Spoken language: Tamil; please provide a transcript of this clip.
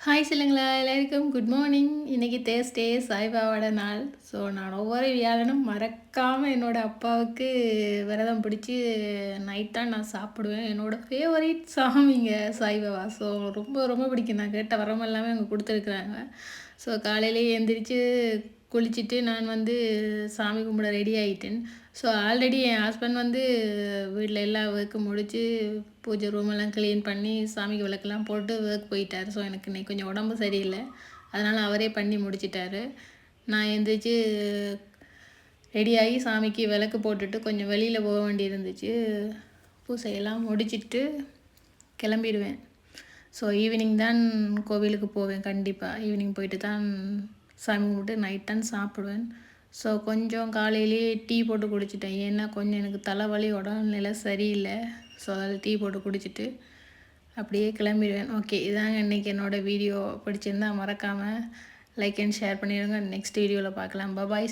ஹாய் சொல்லுங்களா எல்லாருக்கும் குட் மார்னிங். இன்றைக்கி தேர்ஸ்டே சாய்பாபாவோட நாள். ஸோ நான் ஒவ்வொரு வியாழனும் மறக்காமல் என்னோடய அப்பாவுக்கு விரதம் பிடிச்சி நைட் தான் நான் சாப்பிடுவேன். என்னோடய ஃபேவரட் சாமிங்க சாய்பாபா. ஸோ ரொம்ப ரொம்ப பிடிக்கும். நான் கேட்ட வரம் எல்லாமே அவங்க கொடுத்துருக்குறாங்க. ஸோ காலையிலேயே எழுந்திரிச்சு குளிச்சுட்டு நான் சாமி கும்பிட ரெடி ஆகிட்டேன். ஸோ ஆல்ரெடி என் ஹஸ்பண்ட் வீட்டில் எல்லா ஒர்க்கு முடித்து பூஜை ரூமெல்லாம் க்ளீன் பண்ணி சாமிக்கு விளக்கெல்லாம் போட்டு ஒர்க் போயிட்டார். ஸோ எனக்கு இன்னைக்கு கொஞ்சம் உடம்பு சரியில்லை, அதனால் அவரே பண்ணி முடிச்சிட்டாரு. நான் எழுந்திரிச்சு ரெடியாகி சாமிக்கு விளக்கு போட்டுட்டு கொஞ்சம் வெளியில் போக வேண்டி இருந்துச்சு. பூசையெல்லாம் முடிச்சுட்டு கிளம்பிடுவேன். ஸோ ஈவினிங் தான் கோவிலுக்கு போவேன். கண்டிப்பாக ஈவினிங் போயிட்டு தான் சாமி கும்பிட்டு நைட் தான் சாப்பிடுவேன். ஸோ கொஞ்சம் காலையிலேயே டீ போட்டு குடிச்சிட்டேன். ஏன்னா கொஞ்சம் எனக்கு தலைவலி, உடல்நிலை சரியில்லை. ஸோ அதில் டீ போட்டு குடிச்சிட்டு அப்படியே கிளம்பிடுவேன். ஓகே, இதாங்க இன்றைக்கி என்னோடய வீடியோ. பிடிச்சிருந்தால் மறக்காமல் லைக் அண்ட் ஷேர் பண்ணிடுங்க. நெக்ஸ்ட் வீடியோவில் பார்க்கலாம். பாய்.